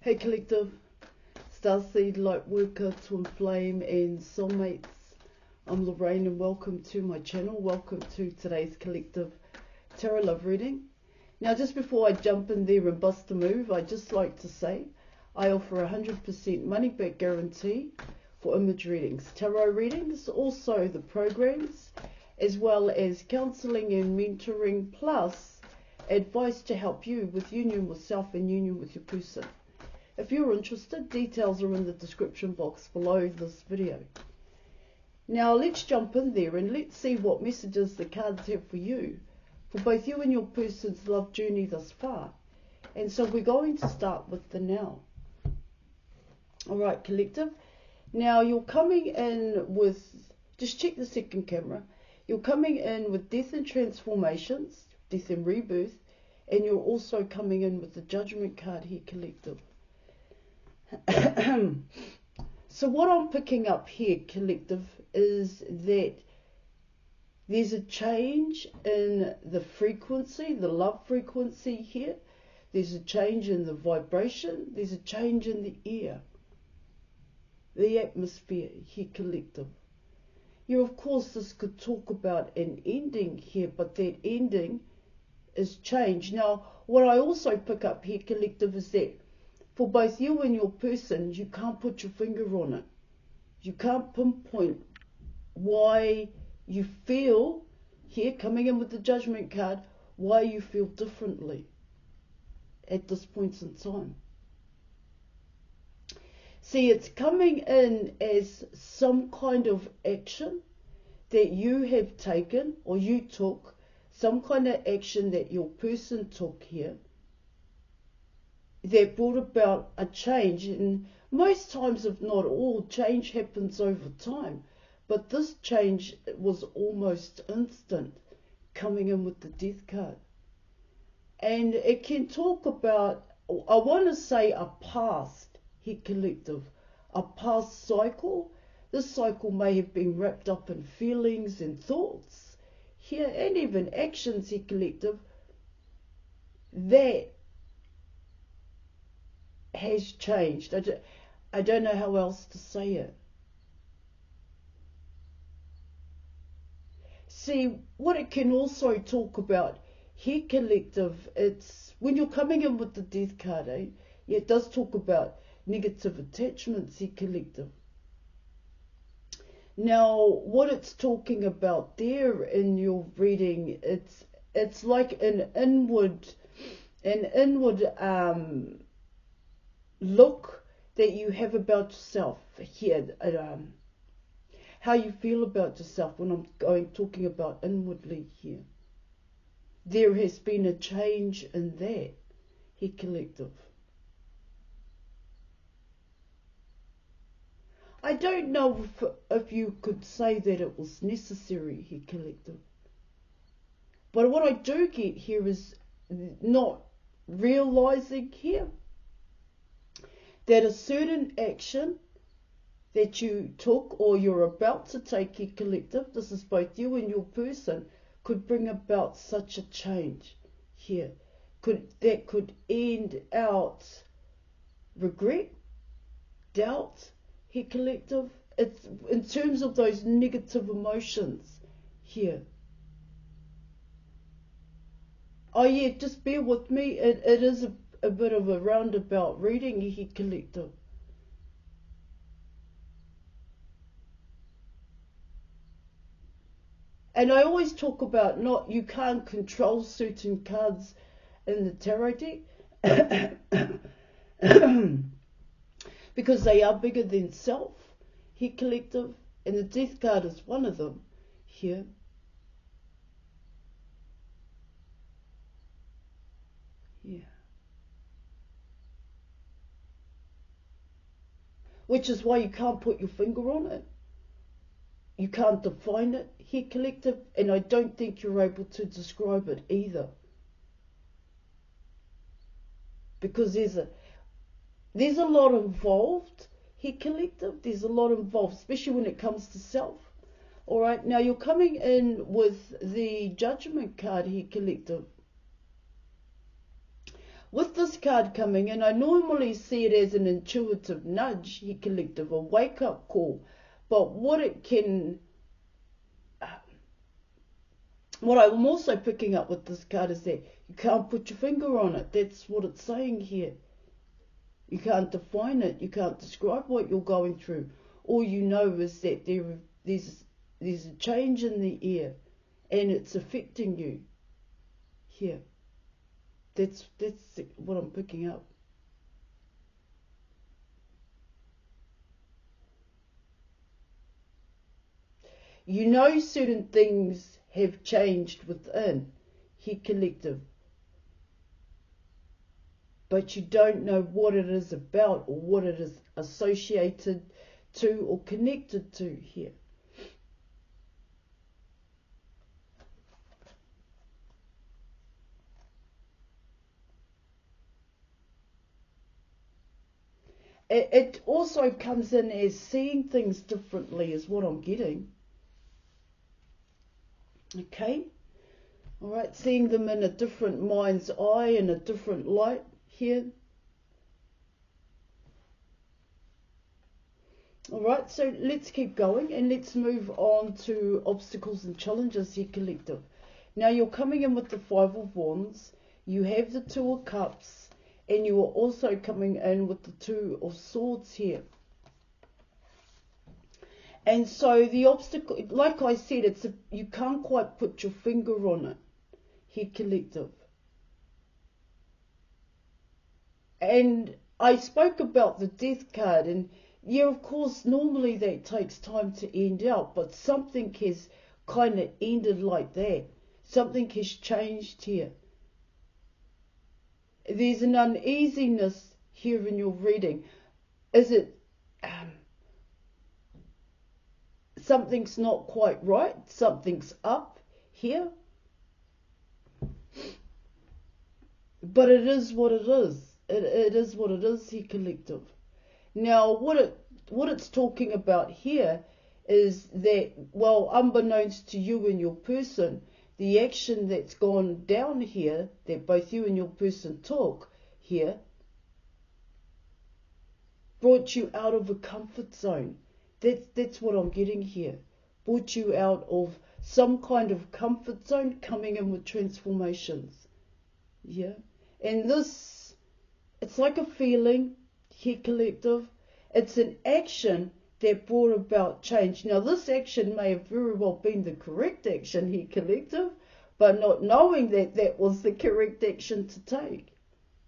Hey collective, Starseed, Lightworker, Twin Flame and Soulmates. I'm Lorraine and welcome to my channel. Welcome to today's collective tarot love reading. Now just before I jump in there and bust a move, I'd just like to say I offer 100% money back guarantee for image readings, tarot readings, also the programs, as well as counselling and mentoring, plus advice to help you with union with self and union with your person. If you're interested, details are in the description box below this video. Now let's jump in there and let's see what messages the cards have for you, for both you and your person's love journey thus far. And so we're going to start with the now. Alright collective, now you're coming in with, just check the second camera, you're coming in with death and transformations, death and rebirth, and you're also coming in with the judgment card here collective. So what I'm picking up here collective is that there's a change in the frequency, the love frequency here. There's a change in the vibration. There's a change in the air, the atmosphere here collective. You, of course, this could talk about an ending here, but that ending is change. Now what I also pick up here collective is that for both you and your person, you can't put your finger on it. You can't pinpoint why you feel, here coming in with the judgment card, why you feel differently at this point in time. See, it's coming in as some kind of action that you have taken or you took, some kind of action that your person took here, that brought about a change. And most times, if not all, change happens over time. But this change was almost instant, coming in with the death card. And it can talk about, I want to say a past, here collective, a past cycle. This cycle may have been wrapped up in feelings and thoughts here, and even actions here collective, that has changed. I don't know how else to say it. See, what it can also talk about here collective, it's when you're coming in with the death card, yeah, it does talk about negative attachments here collective. Now what it's talking about there in your reading, it's like an inward look that you have about yourself here, how you feel about yourself. When I'm talking about inwardly here, there has been a change in that here collective. I don't know if you could say that it was necessary here collective, but what I do get here is not realizing here that a certain action that you took or you're about to take here collective, this is both you and your person, could bring about such a change here. That could end out regret, doubt here collective. It's in terms of those negative emotions here. Oh yeah, just bear with me. It is a bit of a roundabout reading here collective. And I always talk about you can't control certain cards in the tarot deck because they are bigger than self here collective, and the death card is one of them here. Yeah. Which is why you can't put your finger on it. You can't define it here collective, and I don't think you're able to describe it either. Because there's a lot involved here collective. There's a lot involved, especially when it comes to self. Alright, now you're coming in with the judgment card here collective. with this card coming in, I normally see it as an intuitive nudge, here collective, a wake-up call. But what it can, what I'm also picking up with this card is that you can't put your finger on it. That's what it's saying here. You can't define it. You can't describe what you're going through. All you know is that there's a change in the air and it's affecting you here. That's what I'm picking up. You know certain things have changed within here collective, but you don't know what it is about or what it is associated to or connected to here. It also comes in as seeing things differently is what I'm getting. Okay? Alright, seeing them in a different mind's eye, in a different light here. Alright, so let's keep going and let's move on to obstacles and challenges here collective. Now you're coming in with the Five of Wands, you have the Two of Cups, and you are also coming in with the Two of Swords here. And so the obstacle, like I said, you can't quite put your finger on it here collective. And I spoke about the Death card, and yeah, of course, normally that takes time to end out, but something has kind of ended like that. Something has changed here. There's an uneasiness here in your reading. Is it something's not quite right? Something's up here? But it is what it is. It is what it is here collective. Now, what it's talking about here is that, well, unbeknownst to you and your person, the action that's gone down here, that both you and your person took here, brought you out of a comfort zone. That's what I'm getting here. Brought you out of some kind of comfort zone, coming in with transformations. Yeah. And this, it's like a feeling here collective. It's an action that brought about change. Now, this action may have very well been the correct action here collective, but not knowing that that was the correct action to take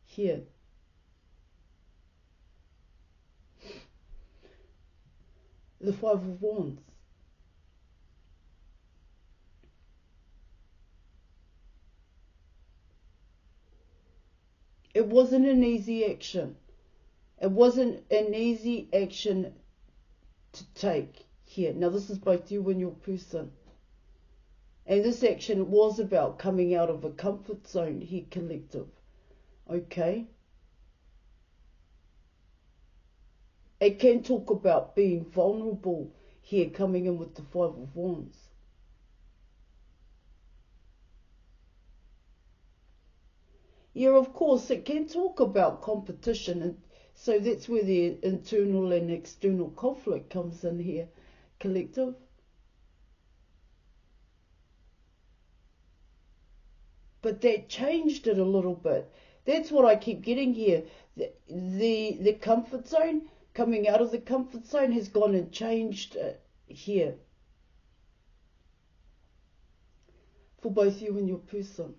here. The Five of Wands. It wasn't an easy action. It wasn't an easy action to take here. Now, this is both you and your person. And this action was about coming out of a comfort zone here collective. Okay? It can talk about being vulnerable here, coming in with the Five of Wands. Yeah, of course, it can talk about competition, and so that's where the internal and external conflict comes in here, collective. But that changed it a little bit. That's what I keep getting here. The comfort zone, coming out of the comfort zone, has gone and changed here for both you and your person.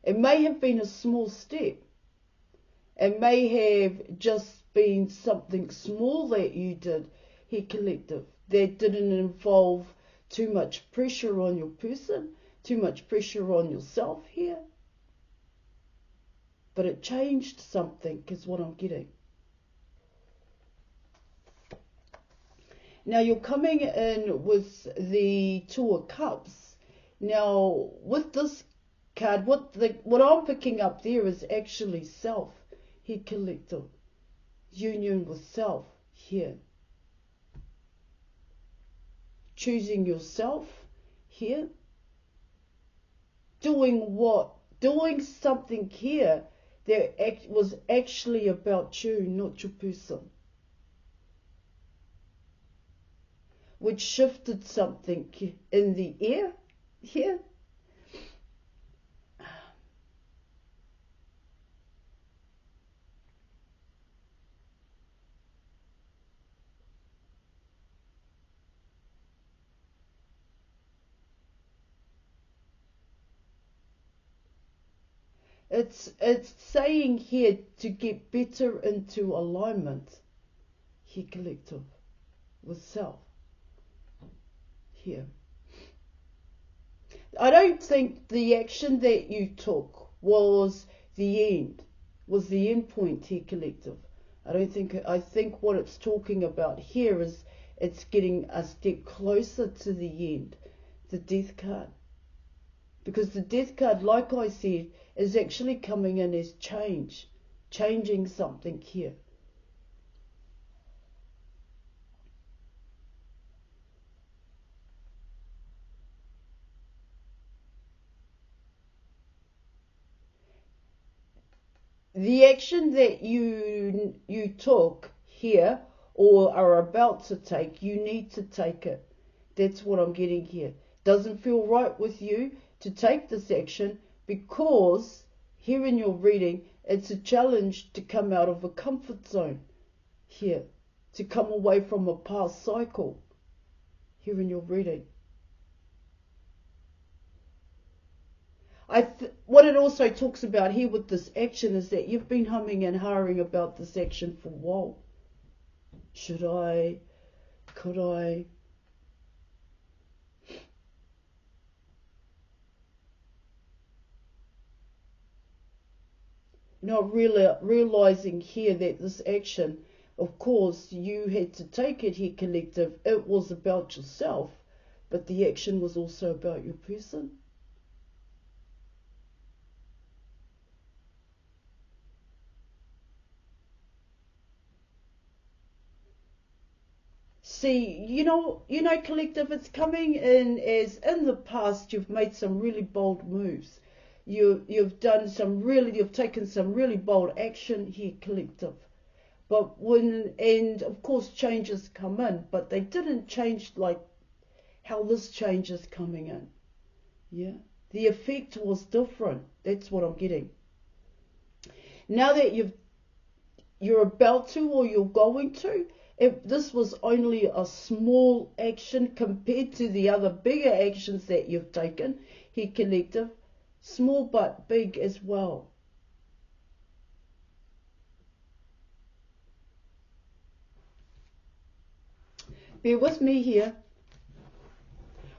It may have been a small step. It may have just been something small that you did here collective, that didn't involve too much pressure on your person, too much pressure on yourself here. But it changed something, is what I'm getting. Now you're coming in with the Two of Cups. Now with this card, what I'm picking up there is actually self here collective. Union with self here. Choosing yourself here. doing what? Doing something here that was actually about you, not your person. Which shifted something in the air here. It's saying here to get better into alignment here, collective, with self here. I don't think the action that you took was the end point here, collective. I think what it's talking about here is it's getting a step closer to the end, the death card. Because the death card, like I said, is actually coming in as changing something here. The action that you took here or are about to take, you need to take it. That's what I'm getting here. Doesn't feel right with you to take this action because here in your reading, it's a challenge to come out of a comfort zone here, to come away from a past cycle here in your reading. What it also talks about here with this action is that you've been humming and hawing about this action for a while. Should I? Could I? Not really realizing here that this action, of course, you had to take it here, collective. It was about yourself, but the action was also about your person. See, you know, collective, it's coming in as in the past you've made some really bold moves. You've taken some really bold action here, collective. But and of course changes come in, but they didn't change like how this change is coming in. Yeah. The effect was different. That's what I'm getting. Now that you're about to or you're going to, if this was only a small action compared to the other bigger actions that you've taken here, collective, small but big as well. Bear with me here.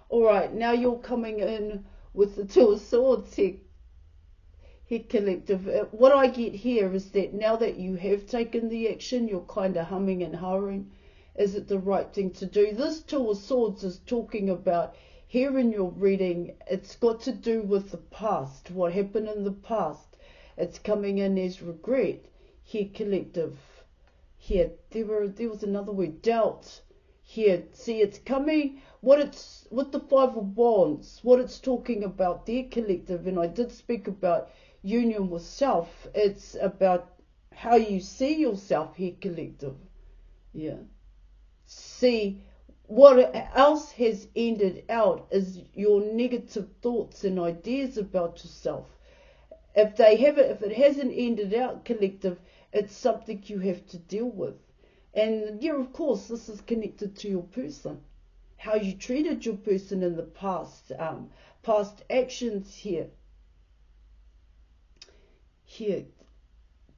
Alright, now you're coming in with the Two of Swords here, collective. What I get here is that now that you have taken the action, you're kind of humming and hawing. Is it the right thing to do? This Two of Swords is talking about, here in your reading, it's got to do with the past, what happened in the past. It's coming in as regret here, collective. Here, there was another word, doubt. Here, see, it's coming, with the Five of Wands, what it's talking about there, collective, and I did speak about union with self. It's about how you see yourself here, collective. Yeah. See, what else has ended out is your negative thoughts and ideas about yourself. If it hasn't ended out, collective, it's something you have to deal with. And yeah, of course, this is connected to your person. How you treated your person in the past, past actions here. Here,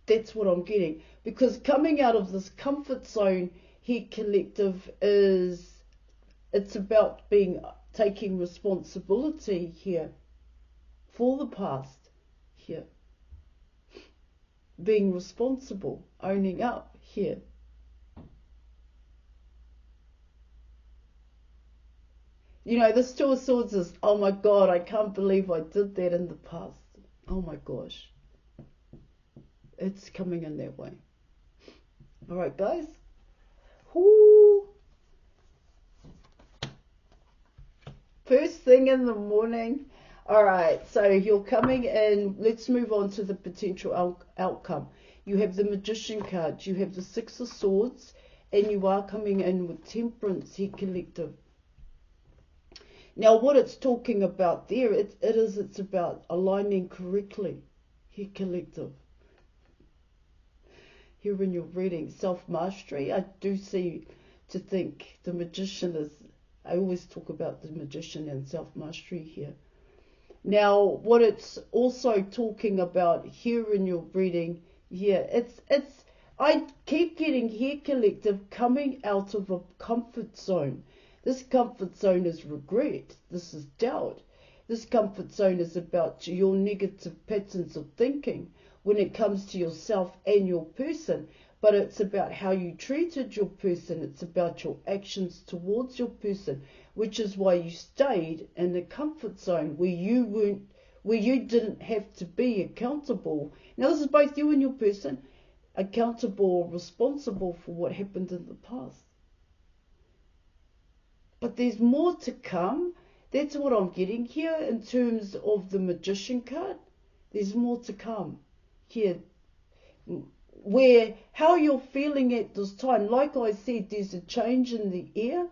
that's what I'm getting. Because coming out of this comfort zone here, collective, it's about taking responsibility here for the past here. Being responsible, owning up here. You know, this Two of Swords is, oh my God, I can't believe I did that in the past. Oh my gosh. It's coming in that way. Alright, guys. Whoo. First thing in the morning. All right, so you're coming in. Let's move on to the potential outcome. You have the Magician card, you have the Six of Swords, and you are coming in with Temperance here, collective. Now, what it's talking about there, it's about aligning correctly here, collective. Here in your reading, self-mastery, I do see to think the Magician is, I always talk about the Magician and self-mastery here. Now, what it's also talking about here in your reading, yeah, I keep getting here, collective, coming out of a comfort zone. This comfort zone is regret. This is doubt. This comfort zone is about your negative patterns of thinking when it comes to yourself and your person. But it's about how you treated your person. It's about your actions towards your person, which is why you stayed in the comfort zone where you didn't have to be accountable. Now, this is both you and your person, accountable or responsible for what happened in the past. But there's more to come. That's what I'm getting here in terms of the Magician card. There's more to come here. Where, how you're feeling at this time, like I said, there's a change in the air.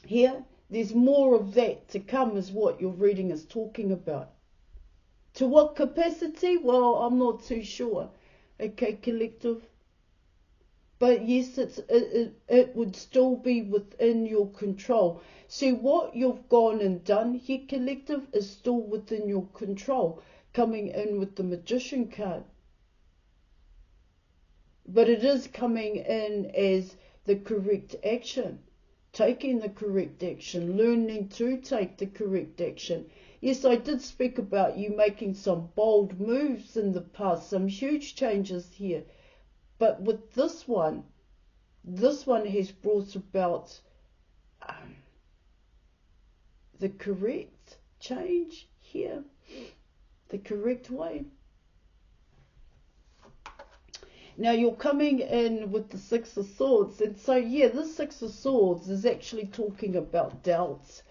Here, there's more of that to come is what your reading is talking about. To what capacity? Well, I'm not too sure. Okay, collective. But yes, it would still be within your control. See, what you've gone and done here, collective, is still within your control, coming in with the Magician card. But it is coming in as the correct action, taking the correct action, learning to take the correct action. Yes, I did speak about you making some bold moves in the past, some huge changes here. But with this one has brought about the correct change here, the correct way. Now you're coming in with the Six of Swords, and so yeah, this Six of Swords is actually talking about doubts.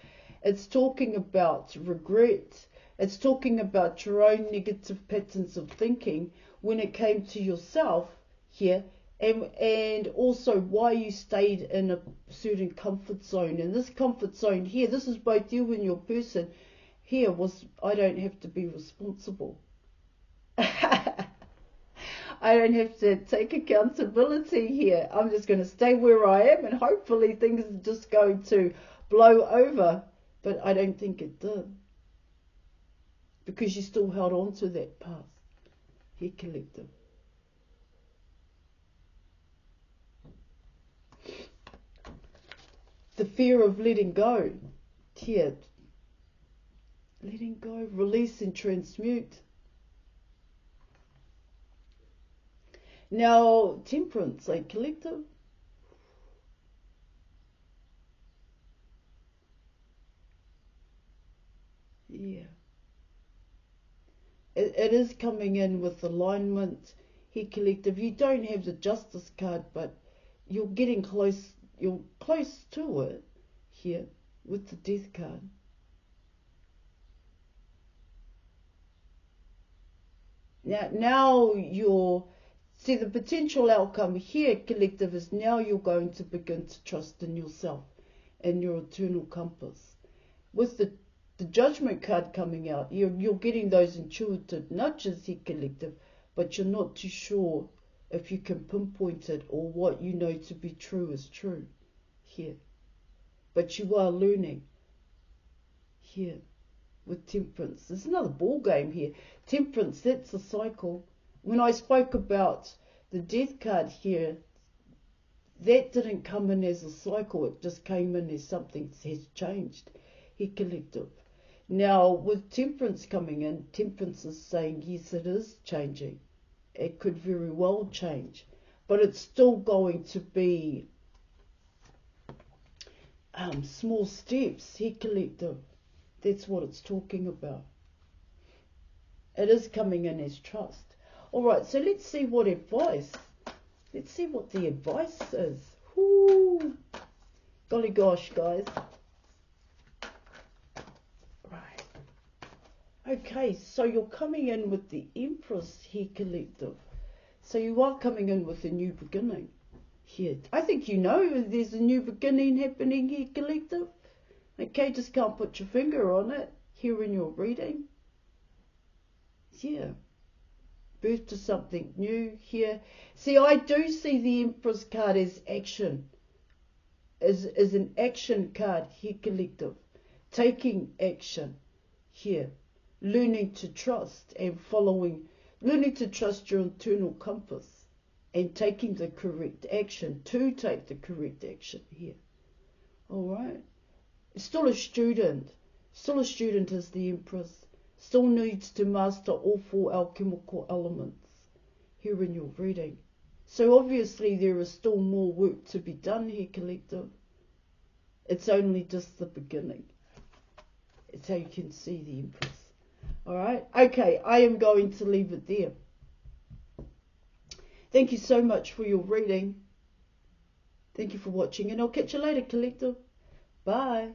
It's talking about regret. It's talking about your own negative patterns of thinking when it came to yourself here, and also why you stayed in a certain comfort zone. And this comfort zone here, this is both you and your person here, was I don't have to be responsible. I don't have to take accountability here. I'm just going to stay where I am, and hopefully things are just going to blow over. But I don't think it did, because you still held on to that past here, collective. The fear of letting go here. Letting go, release and transmute. Now, Temperance, a collective. Yeah. It is coming in with alignment here, collective. You don't have the Justice card, but you're getting close. You're close to it here with the Death card. Now you're... See, the potential outcome here, collective, is now you're going to begin to trust in yourself and your eternal compass. With the Judgment card coming out, you're getting those intuitive nudges here, collective, but you're not too sure if you can pinpoint it or what you know to be true is true here. But you are learning here with Temperance. There's another ball game here. Temperance, that's a cycle. When I spoke about the Death card here, that didn't come in as a cycle. It just came in as something has changed here, collective. Now, with Temperance coming in, Temperance is saying, yes, it is changing. It could very well change. But it's still going to be small steps here, collective. That's what it's talking about. It is coming in as trust. All right, so let's see what advice. Let's see what the advice is. Whoo. Golly gosh, guys. Right. Okay, so you're coming in with the Empress here, collective. So you are coming in with a new beginning here. I think you know there's a new beginning happening here, collective. Okay, just can't put your finger on it here in your reading. Yeah. Birth to something new here. See, I do see the Empress card as action. As an action card here, collective. Taking action here. Learning to trust and following. Learning to trust your internal compass. And taking the correct action. To take the correct action here. Alright. Still a student. Still a student as the Empress. Still needs to master all 4 alchemical elements here in your reading. So obviously there is still more work to be done here, collective. It's only just the beginning. It's how you can see the Empress. Alright? Okay, I am going to leave it there. Thank you so much for your reading. Thank you for watching, and I'll catch you later, collective. Bye.